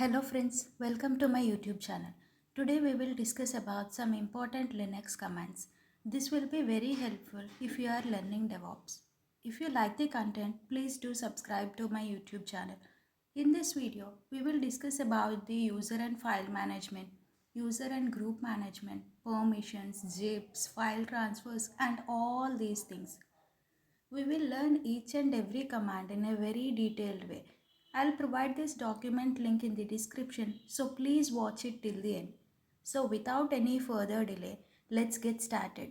Hello friends, welcome to my YouTube channel. Today we will discuss about some important Linux commands. This will be very helpful if you are learning DevOps. If you like the content, please do subscribe to my YouTube channel. In this video, we will discuss about the user and file management, user and group management, permissions, zips, file transfers and all these things. We will learn each and every command in a very detailed way. I'll provide this document link in the description, so please watch it till the end. So without any further delay, let's get started.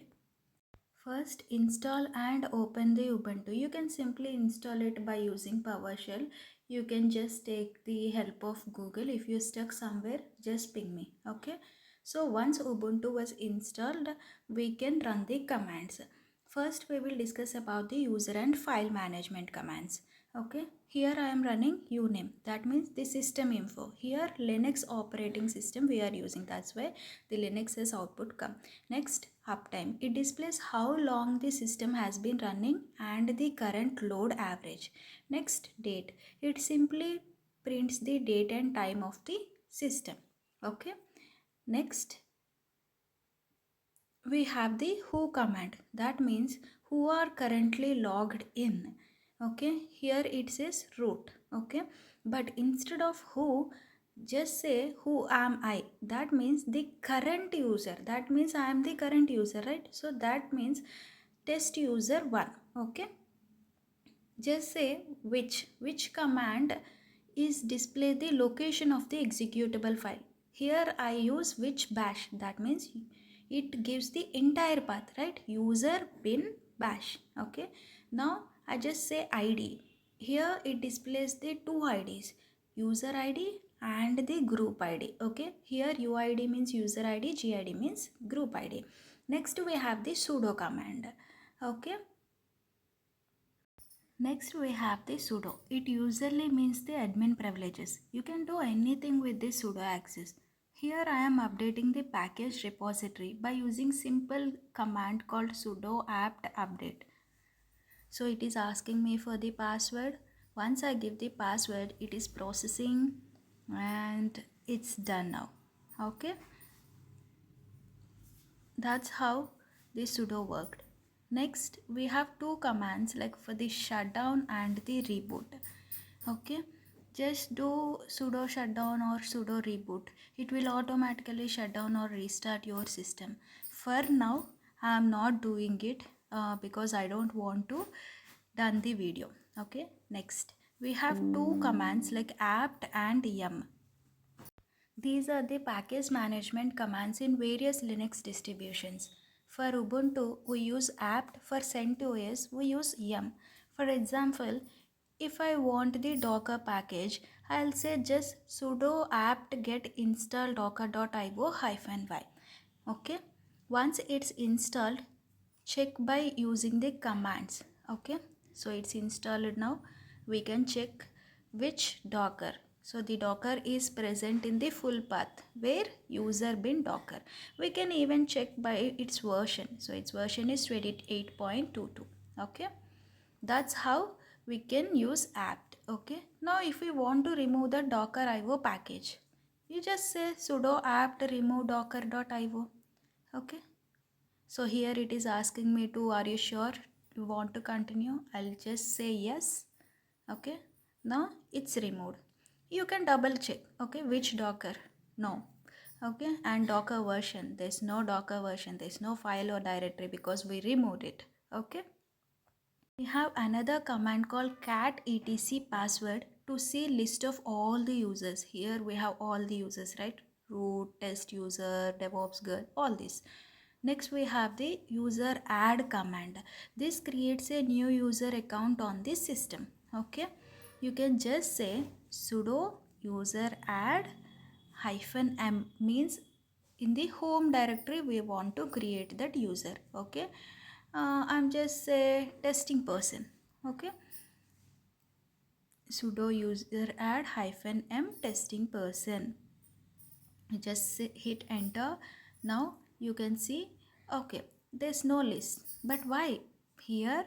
First, install and open the Ubuntu. You can simply install it by using PowerShell. You can just take the help of Google. If you're stuck somewhere, just ping me. Okay. So once Ubuntu was installed, we can run the commands. First, we will discuss about the user and file management commands. Okay, here I am running uname, that means the system info. Here Linux operating system we are using, that's why the Linux as output come. Next, uptime, it displays how long the system has been running and the current load average. Next, date, it simply prints the date and time of the system. Okay, next we have the who command, that means who are currently logged in. Okay, here it says root. Okay, but instead of who, just say who am I, that means the current user, that means I am the current user, right? So that means test user 1. Okay, just say which command is display the location of the executable file. Here I use which bash, that means it gives the entire path, right? User bin bash. Okay, now I just say id. Here it displays the two ids, user id and the group id. Okay, here uid means user id, gid means group id. Next we have the sudo command. Okay, next we have the sudo. It usually means the admin privileges. You can do anything with this sudo access. Here I am updating the package repository by using simple command called sudo apt update. So it is asking me for the password. Once I give the password, it is processing and it's done now. Okay, that's how the sudo worked. Next we have two commands like for the shutdown and the reboot. Okay, just do sudo shutdown or sudo reboot. It will automatically shut down or restart your system. For now I am not doing it because I don't want to done the video. Okay, next we have two commands like apt and yum. These are the package management commands in various Linux distributions. For Ubuntu, we use apt. For CentOS, we use yum. For example, if I want the Docker package, I'll say just sudo apt get install docker.io-y. Okay, once it's installed, check by using the commands. Okay, so it's installed now. We can check which Docker. So the Docker is present in the full path where user bin Docker. We can even check by its version. So its version is 28.22. Okay, that's how we can use apt. Okay, now if we want to remove the Docker IO package, you just say sudo apt remove docker.io. Okay, so here it is asking me to, are you sure you want to continue? I'll just say yes. Okay, now it's removed. You can double check, okay, which Docker. No. Okay, and Docker version, there's no Docker version, there's no file or directory because we removed it. Okay, we have another command called cat etc password to see list of all the users. Here we have all the users, right? Root, test user, DevOps girl, all this. Next we have the user add command. This creates a new user account on this system. Okay, you can just say sudo user add -m, means in the home directory we want to create that user. Okay, I'm just say testing person. Okay, sudo user add -m testing person. You just hit enter. Now you can see, okay, there's no list, but why? Here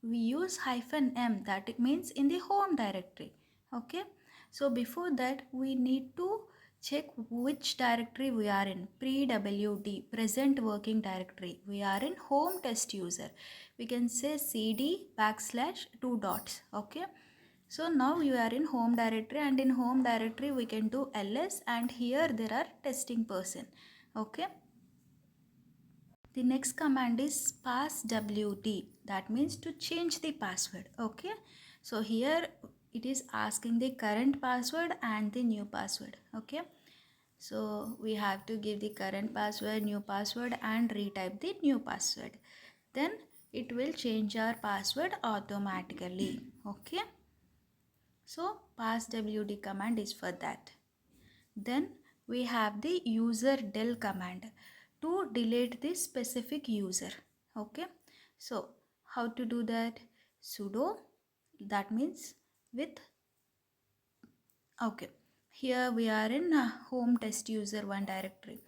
we use -m, that it means in the home directory. Okay, So before that, we need to check which directory we are in. Pre-WD, present working directory. We are in home test user. We can say cd \2 dots. Okay. So now you are in home directory, and in home directory we can do ls, and here there are testing person. Okay. The next command is passwd, that means to change the password. Okay, so here it is asking the current password and the new password. Okay, so we have to give the current password, new password, and retype the new password. Then it will change our password automatically. Okay, so passwd command is for that. Then we have the user del command to delete the specific user. Okay, so how to do that? Sudo, that means with, okay, here we are in home test user 1 directory.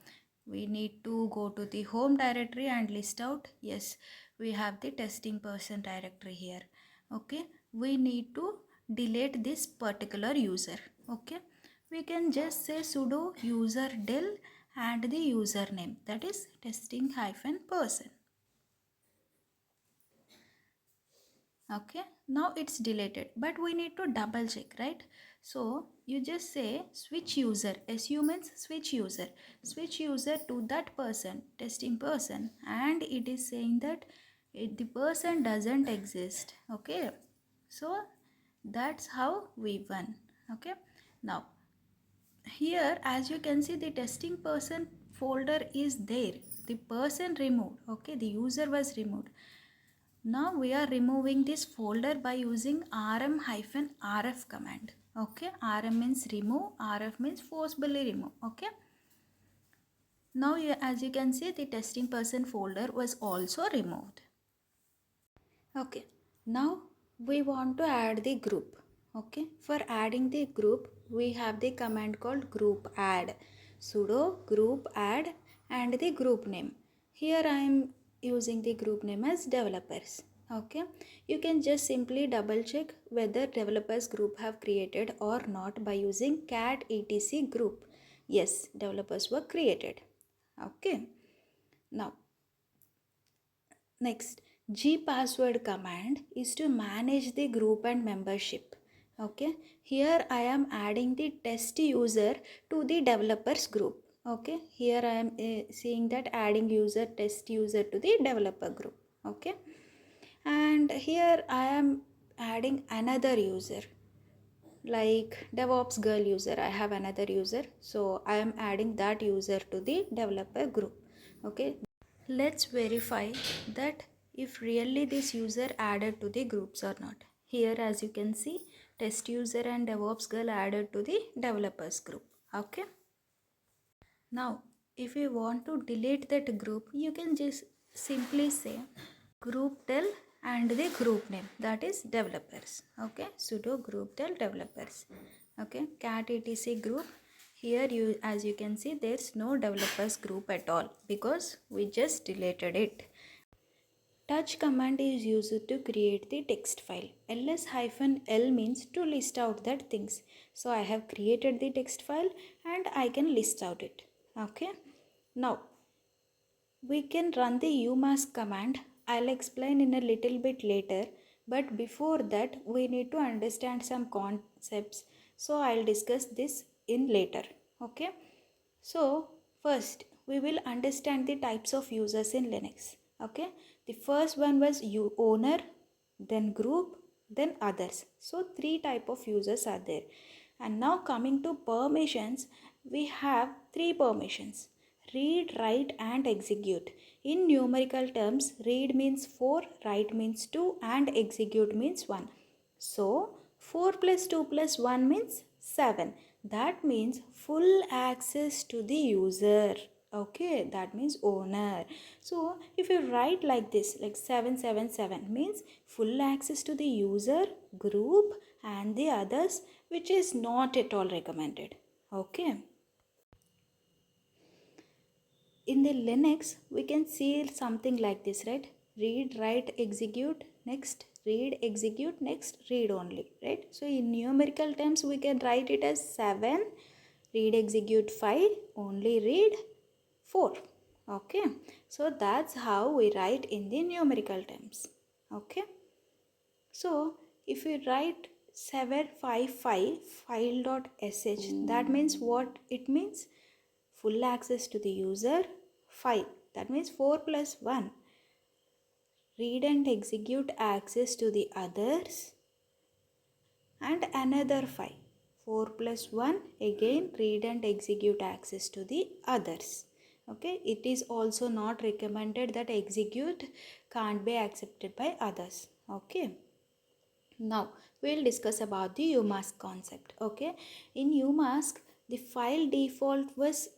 We need to go to the home directory and list out, yes, we have the testing person directory here. Okay, we need to delete this particular user. Okay, we can just say sudo user del and the username, that is testing hyphen person. Okay, now it's deleted, but we need to double check, right? So you just say switch user, su means switch user to that person, testing person, and it is saying that the person doesn't exist. Okay, so that's how we won. Okay, now here as you can see the testing person folder is there, the person removed. Okay, the user was removed. Now we are removing this folder by using rm-rf command. Okay, rm means remove, rf means forcibly remove. Okay, now as you can see the testing person folder was also removed. Okay, now we want to add the group. Okay, for adding the group we have the command called group add. Sudo group add and the group name. Here I am using the group name as developers. Okay, you can just simply double check whether developers group have created or not by using cat etc group. Yes, developers were created. Okay, now next, gpassword command is to manage the group and membership. Okay, here I am adding the test user to the developers group. Okay, here I am seeing that adding user test user to the developer group. Okay, and here I am adding another user like DevOps girl user. I have another user, so I am adding that user to the developer group. Okay, let's verify that if really this user added to the groups or not. Here as you can see, test user and DevOps girl added to the developers group. Okay. Now if you want to delete that group, you can just simply say group del and the group name, that is developers. Okay, sudo group del developers. Okay, cat etc group. Here you as you can see there's no developers group at all because we just deleted it. Touch command is used to create the text file. ls-l means to list out that things. So I have created the text file and I can list out it. Okay, now we can run the umask command. I'll explain in a little bit later, but before that we need to understand some concepts. So I'll discuss this in later. Okay. So first we will understand the types of users in Linux. Okay. The first one was owner, then group, then others. So three type of users are there. And now coming to permissions, we have three permissions: read, write and execute. In numerical terms, read means 4, write means 2 and execute means 1. So 4 plus 2 plus 1 means 7. That means full access to the user. Okay, that means owner. So if you write like this, like 777 means full access to the user, group and the others, which is not at all recommended. Okay. In the Linux, we can see something like this, right? Read, write, execute. Next, read execute, next read only, right? So in numerical terms we can write it as 7, read execute 5, only read 4. Okay, so that's how we write in the numerical terms. Okay, so if we write 755 file.sh, that means what it means? Full access to the user 5, that means 4 plus 1. Read and execute access to the others and another 5. 4 plus 1, again read and execute access to the others. Okay, it is also not recommended that execute can't be accepted by others. Okay, now we'll discuss about the umask concept. Okay, in umask the file default was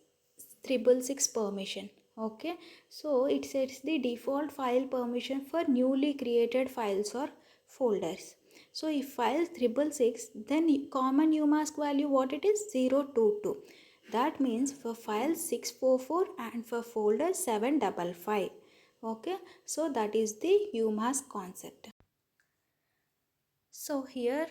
666 permission. Okay, so it sets the default file permission for newly created files or folders. So if file 666, then common umask value what it is? 022. That means for file 644 and for folder 755. Okay, so that is the umask concept. So here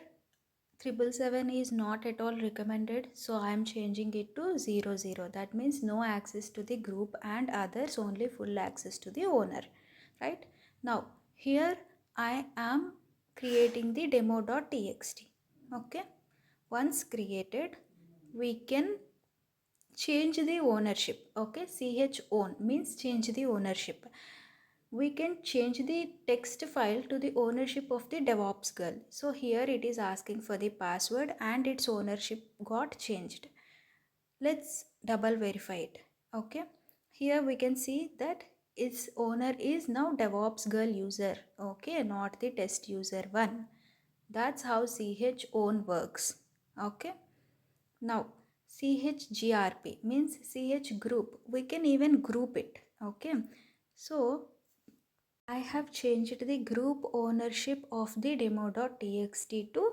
777 is not at all recommended, so I am changing it to 00. That means no access to the group and others, only full access to the owner, right? Now here I am creating the demo.txt. Okay, once created we can change the ownership. Okay, ch own means change the ownership. We can change the text file to the ownership of the DevOps girl. So here it is asking for the password and its ownership got changed. Let's double verify it. Okay, here we can see that its owner is now DevOps girl user. Okay, not the test user one. That's how ch own works. Okay, now chgrp means ch group. We can even group it. Okay, so I have changed the group ownership of the demo.txt to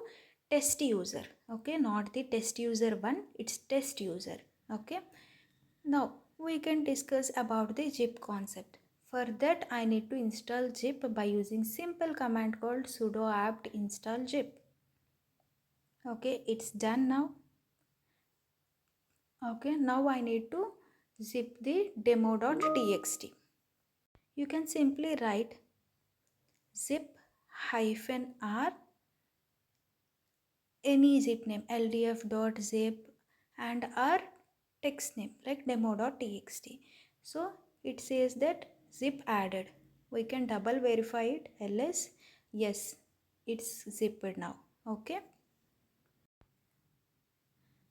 test user. Okay, not the test user one, it's test user. Okay, now we can discuss about the zip concept. For that I need to install zip by using simple command called sudo apt install zip. Okay, it's done now. Okay, now I need to zip the demo.txt. You can simply write zip -r any zip name ldf.zip and our text name like demo.txt. So it says that zip added. We can double verify it, ls yes, it's zipped now. Okay,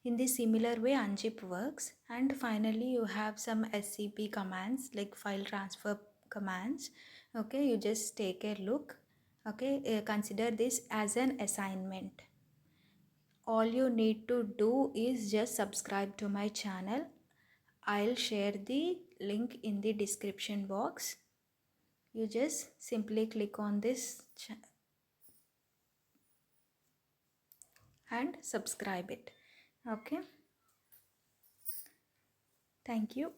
in the similar way unzip works. And finally you have some scp commands like file transfer commands. Okay, you just take a look. Okay, consider this as an assignment. All you need to do is just subscribe to my channel. I'll share the link in the description box. You just simply click on this and subscribe it. Okay, thank you.